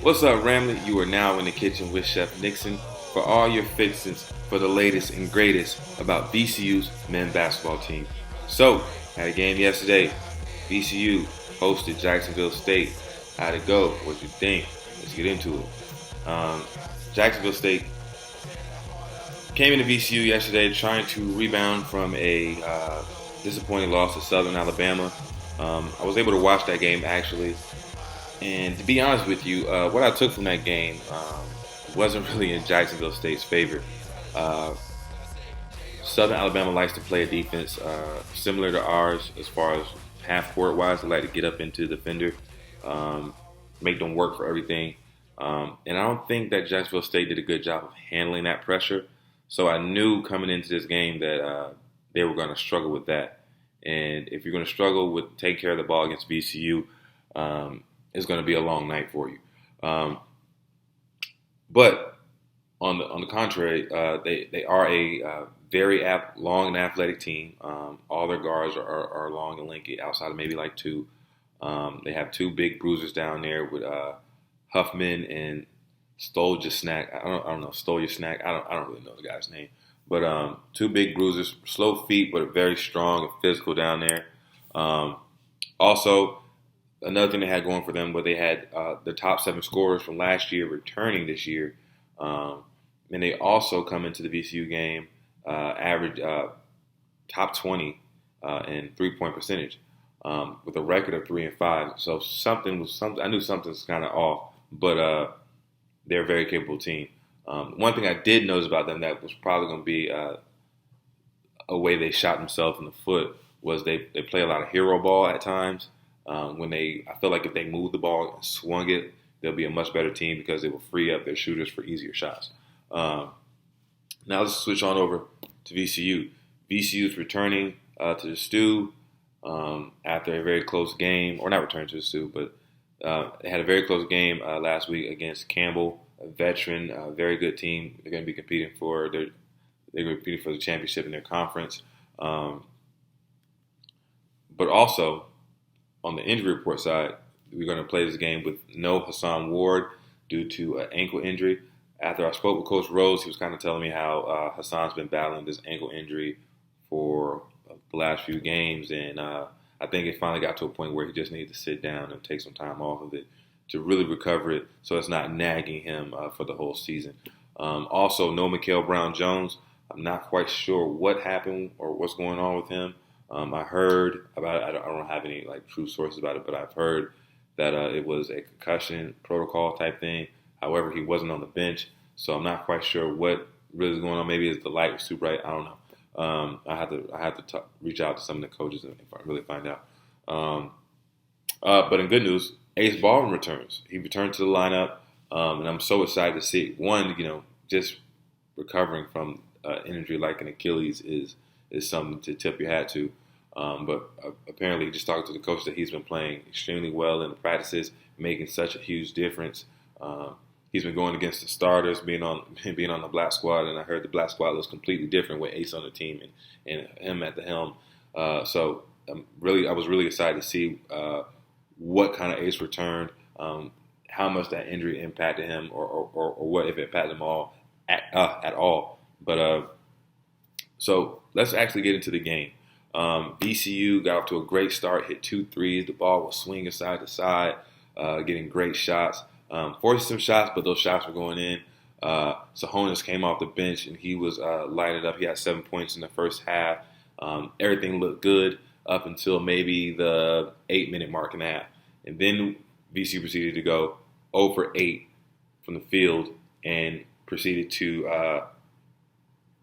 What's up, Ramley? You are now in the kitchen with Chef Nixon for all your fixings for the latest and greatest about VCU's men's basketball team. So, had a game yesterday. VCU hosted Jacksonville State. How'd it go? What'd you think? Let's get into it. Jacksonville State came into VCU yesterday trying to rebound from a disappointing loss to Southern Alabama. I was able to watch that game actually. And to be honest with you, what I took from that game wasn't really in Jacksonville State's favor. Uh, Southern Alabama likes to play a defense similar to ours as far as half court wise. They like to get up into the defender, make them work for everything. And I don't think that Jacksonville State did a good job of handling that pressure. So I knew coming into this game that they were going to struggle with that. And if you're going to struggle with taking care of the ball against VCU, it's going to be a long night for you. But on the contrary, they are a very long and athletic team. All their guards are long and lanky, outside of maybe like two. They have two big bruisers down there with Huffman and Stoljasnack. I don't know Stoljasnack. I don't really know the guy's name. But two big bruisers, slow feet, but very strong and physical down there. Also, another thing they had going for them was they had the top 7 scorers from last year returning this year. And they also come into the VCU game average top 20 in 3-point percentage with a record of 3-5. So I knew something's kind of off, but they're a very capable team. One thing I did notice about them that was probably going to be a way they shot themselves in the foot was they play a lot of hero ball at times. I feel like if they moved the ball and swung it, they'll be a much better team because it will free up their shooters for easier shots. Now let's switch on over to VCU. VCU's returning to the stew after a very close game, or not returning to the stew, but they had a very close game last week against Campbell, a veteran, very good team. They're going to be competing for the championship in their conference. But also, on the injury report side, we're going to play this game with no Hassan Ward due to an ankle injury. After I spoke with Coach Rose, he was kind of telling me how Hassan's been battling this ankle injury for the last few games, and I think it finally got to a point where he just needed to sit down and take some time off of it to really recover it so it's not nagging him for the whole season. Also, no Mikael Brown-Jones. I'm not quite sure what happened or what's going on with him. I heard about it. I don't have any true sources about it, but I've heard that it was a concussion protocol type thing. However, he wasn't on the bench, so I'm not quite sure what really is going on. Maybe it's the light was too bright. I don't know. I have to reach out to some of the coaches if I really find out. But in good news, Ace Baldwin returns. He returned to the lineup, and I'm so excited to see it. One, just recovering from an injury like an Achilles is something to tip your hat to. But apparently, just talking to the coach, that he's been playing extremely well in the practices, making such a huge difference. He's been going against the starters, being on the black squad, and I heard the black squad looks completely different with Ace on the team and him at the helm. So I was really excited to see what kind of Ace returned, how much that injury impacted him, or what if it impacted him at all. But so let's actually get into the game. VCU got off to a great start, hit 2 threes. The ball was swinging side to side, getting great shots. Forced some shots, but those shots were going in. Sahonis came off the bench, and he was lighted up. He had 7 points in the first half. Everything looked good up until maybe the 8-minute mark and a half. And then VCU proceeded to go 0 for 8 from the field and proceeded to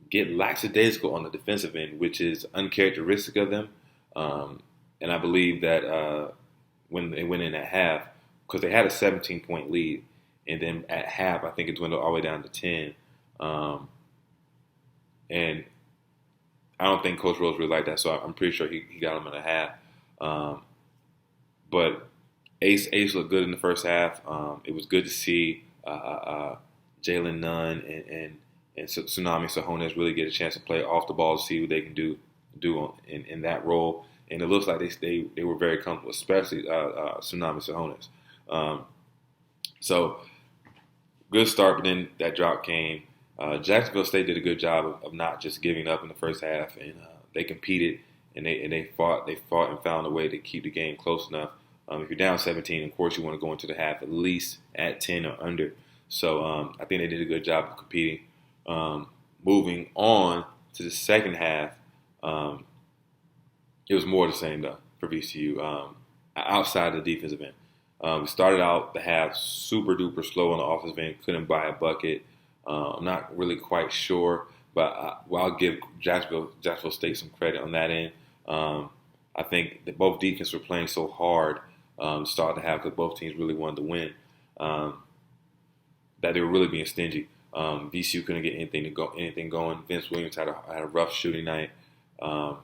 get lackadaisical on the defensive end, which is uncharacteristic of them. And I believe that when they went in at half, because they had a 17-point lead, and then at half, I think it dwindled all the way down to 10. And I don't think Coach Rose really liked that, so I'm pretty sure he got them in a half. But Ace looked good in the first half. It was good to see Jalen Nunn and Tsunami Sahonis really get a chance to play off the ball to see what they can do in that role. And it looks like they were very comfortable, especially Tsunami Sahonis. So good start, but then that drop came. Jacksonville State did a good job of not just giving up in the first half, and they competed and they fought and found a way to keep the game close enough. If you're down 17, of course you want to go into the half at least at 10 or under. So I think they did a good job of competing. Moving on to the second half, it was more the same though for VCU outside the defensive end. We started out the half super duper slow on the offensive end, couldn't buy a bucket. I'm not really quite sure, but I'll give Jacksonville State some credit on that end. I think that both defense were playing so hard to start the half because both teams really wanted to win that they were really being stingy. VCU couldn't get anything going. Vince Williams had a rough shooting night, but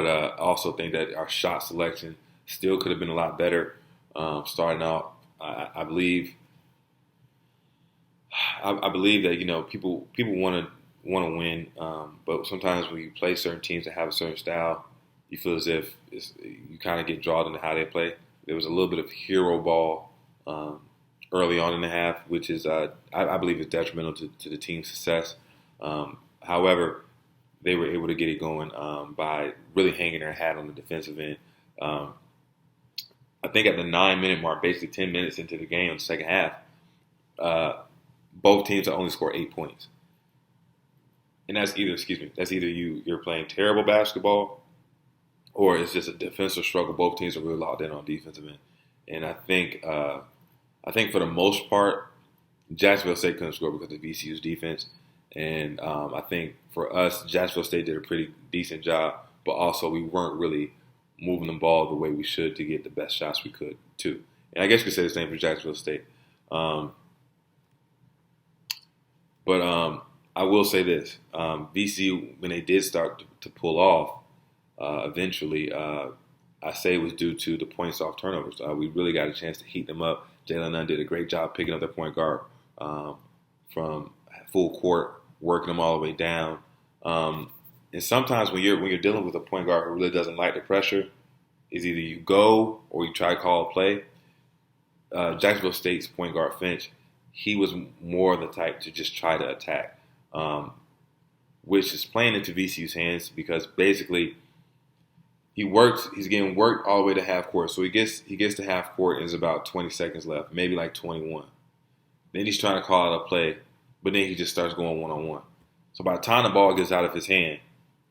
I also think that our shot selection still could have been a lot better. Starting out, I believe that people want to win, but sometimes when you play certain teams that have a certain style, you feel as if you kind of get drawn into how they play. There was a little bit of hero ball early on in the half, which is I believe is detrimental to the team's success. However, they were able to get it going by really hanging their hat on the defensive end. I think at the 9-minute mark, basically 10 minutes into the game, in the second half, both teams only scored 8 points. And that's either you're playing terrible basketball or it's just a defensive struggle. Both teams are really locked in on defensive end. And I think for the most part, Jacksonville State couldn't score because of VCU's defense. And I think for us, Jacksonville State did a pretty decent job, but also we weren't really moving the ball the way we should to get the best shots we could, too. And I guess you could say the same for Jacksonville State. But I will say this. VCU, when they did start to pull off, eventually, I say it was due to the points off turnovers. We really got a chance to heat them up. Jalen Nunn did a great job picking up their point guard from full court, working them all the way down. And sometimes when you're dealing with a point guard who really doesn't like the pressure, is either you go or you try to call a play. Jacksonville State's point guard Finch, he was more the type to just try to attack, which is playing into VCU's hands because basically he's getting worked all the way to half court. So he gets to half court and there's about 20 seconds left, maybe like 21. Then he's trying to call out a play, but then he just starts going one-on-one. So by the time the ball gets out of his hand,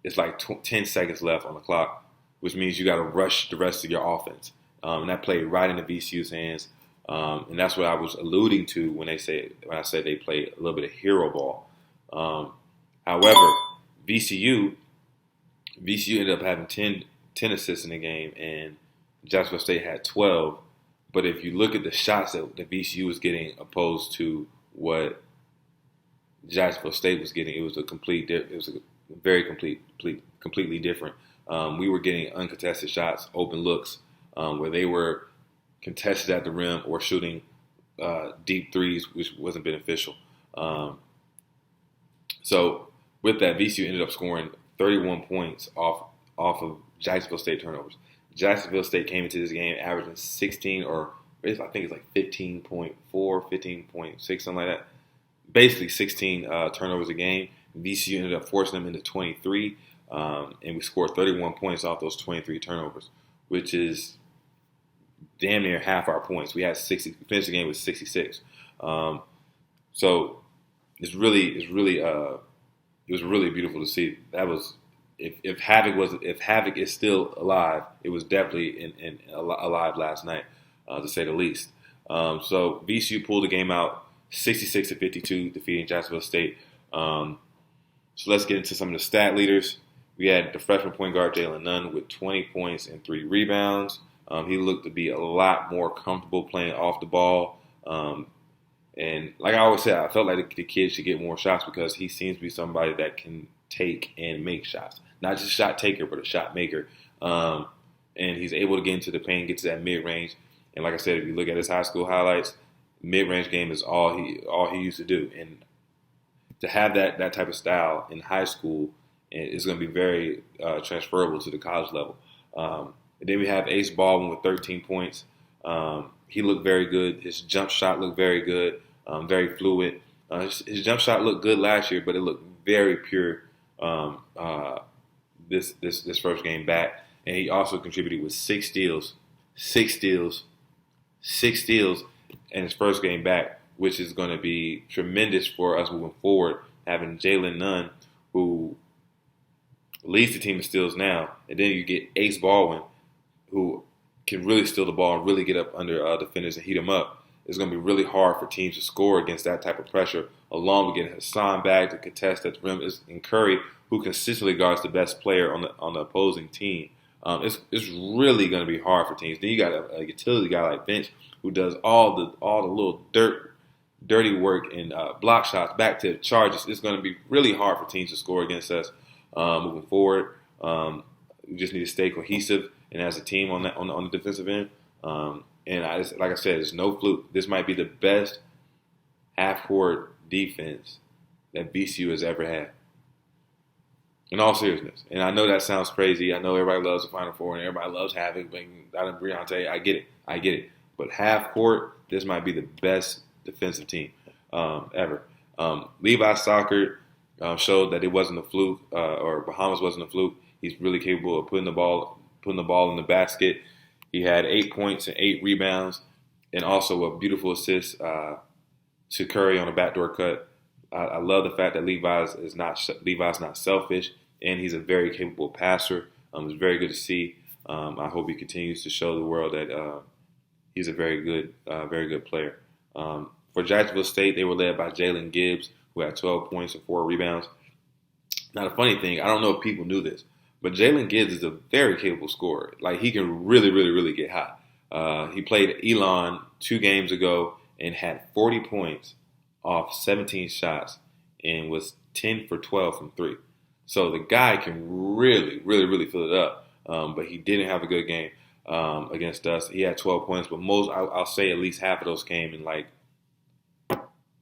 it's like 10 seconds left on the clock, which means you got to rush the rest of your offense. And that played right into VCU's hands. And that's what I was alluding to when I said they played a little bit of hero ball. However, VCU ended up having 10 assists in the game, and Jacksonville State had 12. But if you look at the shots that the VCU was getting opposed to what Jacksonville State was getting, it was completely different. We were getting uncontested shots, open looks, where they were contested at the rim or shooting deep threes, which wasn't beneficial. So with that, VCU ended up scoring 31 points off of Jacksonville State turnovers. Jacksonville State came into this game averaging 16 or I think it's like 15.4, 15.6, something like that. Basically 16 turnovers a game. VCU ended up forcing them into 23, and we scored 31 points off those 23 turnovers, which is damn near half our points. We had 60. We finished the game with 66. So it was really beautiful to see. That was if Havoc is still alive, it was definitely alive last night, to say the least. So VCU pulled the game out 66-52, defeating Jacksonville State. So let's get into some of the stat leaders. We had the freshman point guard Jalen Nunn with 20 points and 3 rebounds. He looked to be a lot more comfortable playing off the ball. And like I always say, I felt like the kid should get more shots because he seems to be somebody that can take and make shots. Not just a shot taker, but a shot maker. And he's able to get into the paint, get to that mid-range. And like I said, if you look at his high school highlights, mid-range game is all he used to do. And to have that type of style in high school is going to be very transferable to the college level. And then we have Ace Baldwin with 13 points. He looked very good. His jump shot looked very good, very fluid. His jump shot looked good last year, but it looked very pure this first game back. And he also contributed with 6 steals in his first game back, which is going to be tremendous for us moving forward. Having Jalen Nunn, who leads the team in steals now, and then you get Ace Baldwin, who can really steal the ball and really get up under defenders and heat them up. It's going to be really hard for teams to score against that type of pressure, along with getting Hassan back to contest at the rim, and Curry, who consistently guards the best player on the opposing team. It's really going to be hard for teams. Then you got a utility guy like Bench, who does all the little dirty work and block shots, back to charges. It's going to be really hard for teams to score against us moving forward. We just need to stay cohesive and as a team on the defensive end. Like I said, it's no fluke. This might be the best half-court defense that VCU has ever had. In all seriousness. And I know that sounds crazy. I know everybody loves the Final Four and everybody loves Havoc and Briante. I get it. But half-court, this might be the best defensive team ever. Levi Soccer showed that it wasn't a fluke, or Bahamas wasn't a fluke. He's really capable of putting the ball in the basket. He had 8 points and 8 rebounds, and also a beautiful assist to Curry on a backdoor cut. I love the fact that Levi's not selfish, and he's a very capable passer. It's very good to see. I hope he continues to show the world that he's a very good player. For Jacksonville State, they were led by Jalen Gibbs, who had 12 points and 4 rebounds. Now, the funny thing, I don't know if people knew this, but Jalen Gibbs is a very capable scorer. Like, he can really, really, really get hot. He played Elon 2 games ago and had 40 points off 17 shots and was 10 for 12 from 3. So the guy can really, really, really fill it up. But he didn't have a good game against us. He had 12 points, but I'll say at least half of those came in like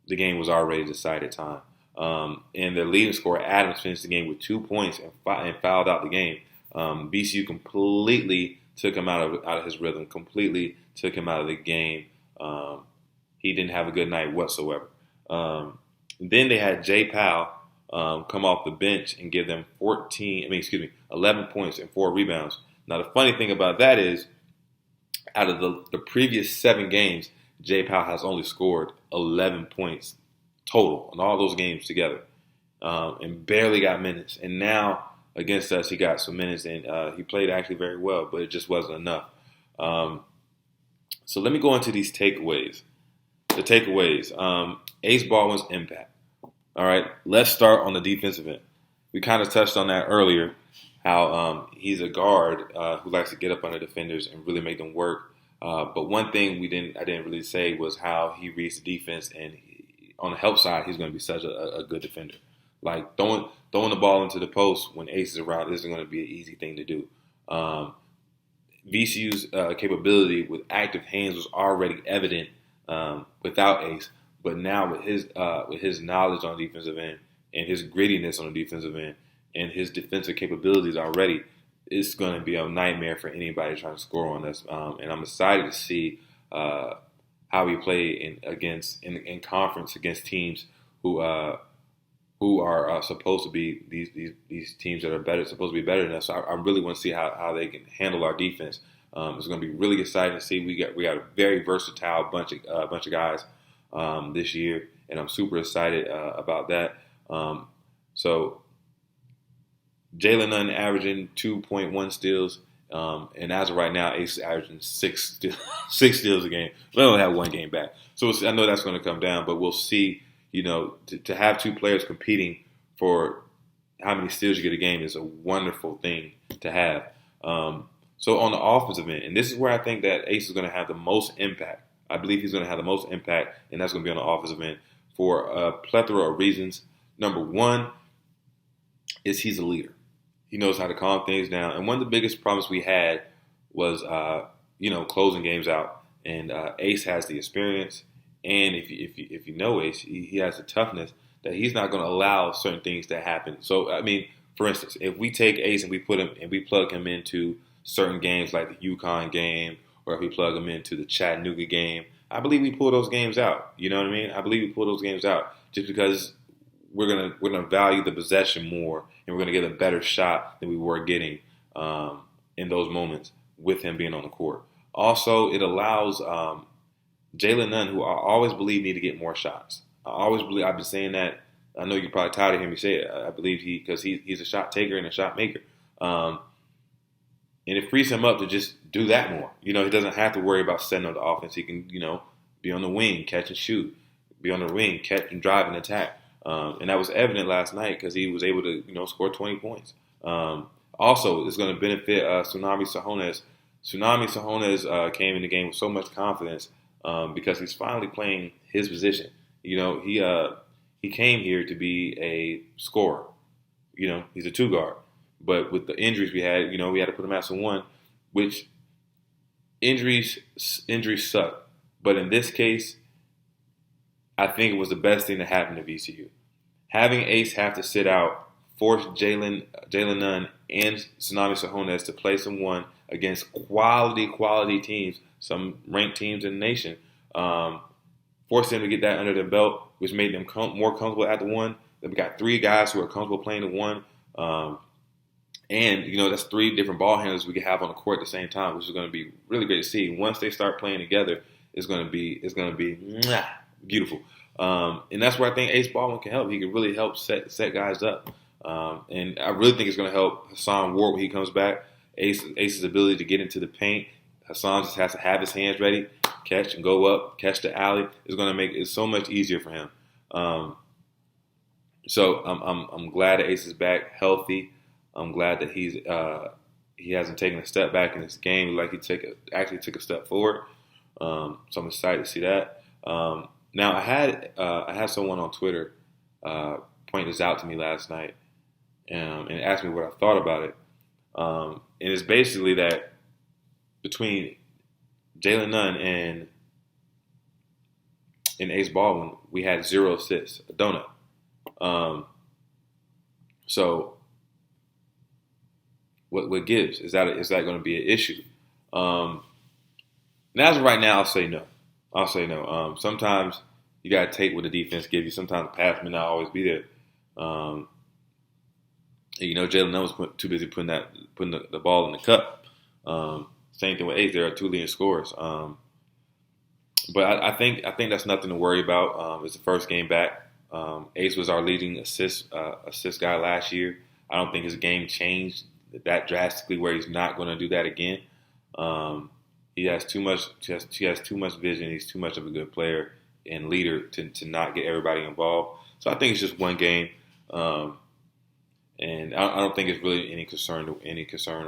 the game was already decided time. And their leading scorer, Adams, finished the game with 2 points and fouled out the game. VCU completely took him out of his rhythm, completely took him out of the game. He didn't have a good night whatsoever. Then they had Jay Powell come off the bench and give them 11 points and 4 rebounds. Now, the funny thing about that is, out of the previous 7 games, Jay Powell has only scored 11 points total in all those games together, and barely got minutes. And now against us, he got some minutes, and he played actually very well, but it just wasn't enough. So let me go into these takeaways. The takeaways, Ace Baldwin's impact. All right, let's start on the defensive end. We kind of touched on that earlier, how he's a guard who likes to get up on the defenders and really make them work. But one thing I didn't really say was how he reads the defense, and on the help side, he's going to be such a good defender. Like throwing the ball into the post when Ace is around isn't going to be an easy thing to do. VCU's capability with active hands was already evident without Ace, but now with his knowledge on the defensive end and his grittiness on the defensive end and his defensive capabilities already, it's going to be a nightmare for anybody trying to score on us. And I'm excited to see how we play in conference against teams who are supposed to be these teams that are better, supposed to be better than us. So I really want to see how they can handle our defense. It's going to be really exciting to see. We got a very versatile bunch of guys this year, and I'm super excited about that. So Jalen Nunn averaging 2.1 steals, and as of right now, Ace is averaging 6 steals a game. We only have 1 game back, so I know that's going to come down, but we'll see. You know, to have 2 players competing for how many steals you get a game is a wonderful thing to have. So on the offensive end, and this is where I think that Ace is going to have the most impact. I believe he's going to have the most impact, and that's going to be on the offensive end for a plethora of reasons. Number 1 is he's a leader. He knows how to calm things down. And one of the biggest problems we had was, closing games out. And Ace has the experience. And if you know Ace, he has the toughness that he's not going to allow certain things to happen. So, I mean, for instance, if we take Ace and we plug him into certain games like the UConn game or if we plug him into the Chattanooga game. I believe we pull those games out. You know what I mean? I believe we pull those games out just because we're gonna value the possession more, and we're gonna get a better shot than we were getting in those moments with him being on the court. Also, it allows Jalen Nunn, who I always believe need to get more shots. I've been saying that. I know you're probably tired of hearing me say it. I believe because he's a shot taker and a shot maker. And it frees him up to just do that more. He doesn't have to worry about setting up the offense. He can, be on the wing, catch and shoot. Be on the wing, catch and drive and attack. And that was evident last night because he was able to, score 20 points. Also, it's going to benefit Tsunami Sahones. Tsunami Sahones came in the game with so much confidence because he's finally playing his position. He came here to be a scorer. He's a two guard. But with the injuries we had, we had to put him at some one, which injuries suck. But in this case, I think it was the best thing that happened to VCU. Having Ace have to sit out forced Jalen Nunn and Tsunami Sahones to play some one against quality teams, some ranked teams in the nation. Forced them to get that under their belt, which made them more comfortable at the one. Then we got three guys who are comfortable playing the one. And, that's three different ball handlers we can have on the court at the same time, which is going to be really great to see. Once they start playing together, it's going to be beautiful. And that's where I think Ace Baldwin can help. He can really help set guys up. And I really think it's going to help Hassan Ward when he comes back. Ace's ability to get into the paint. Hassan just has to have his hands ready, catch and go up, catch the alley. Is going to make it so much easier for him. So I'm glad that Ace is back healthy. I'm glad that he hasn't taken a step back in his game. Like he actually took a step forward. So I'm excited to see that. Now I had someone on Twitter point this out to me last night and asked me what I thought about it. And it's basically that between Jalen Nunn and Ace Baldwin, we had 0 assists, a donut. So what gives? Is that going to be an issue? Now, as of right now, I'll say no. Sometimes you got to take what the defense gives you. Sometimes the pass may not always be there. Jalen Nunn was too busy putting the ball in the cup. Same thing with Ace. There are 2 leading scorers. But I think that's nothing to worry about. It's the first game back. Ace was our leading assist guy last year. I don't think his game changed that drastically where he's not going to do that again. He has too much. He has too much vision. He's too much of a good player and leader to not get everybody involved. So I think it's just one game, and I don't think it's really any concern or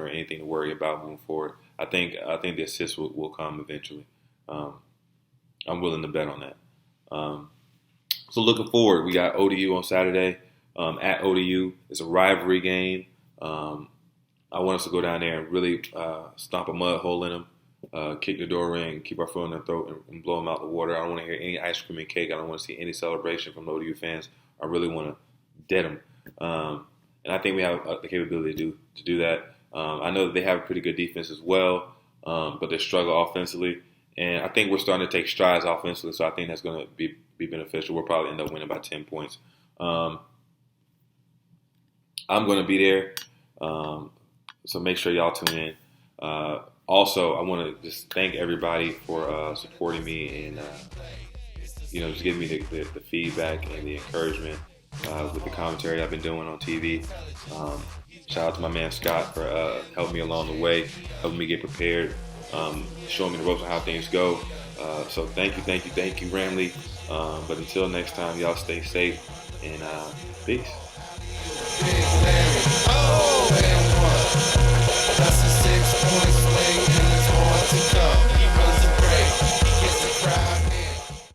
anything to worry about moving forward. I think the assists will come eventually. I'm willing to bet on that. So looking forward, we got ODU on Saturday at ODU. It's a rivalry game. I want us to go down there and really stomp a mud hole in them, kick the door in, keep our foot in their throat, and blow them out the water. I don't want to hear any ice cream and cake. I don't want to see any celebration from ODU fans. I really want to dead them. And I think we have the capability to do that. I know that they have a pretty good defense as well, but they struggle offensively. And I think we're starting to take strides offensively, so I think that's going to be beneficial. We'll probably end up winning by 10 points. I'm going to be there, so make sure y'all tune in. Also, I want to just thank everybody for supporting me and just giving me the feedback and the encouragement with the commentary I've been doing on TV. Shout out to my man Scott for helping me along the way, helping me get prepared, showing me the ropes on how things go. So thank you, Ramley. But until next time, y'all stay safe and peace.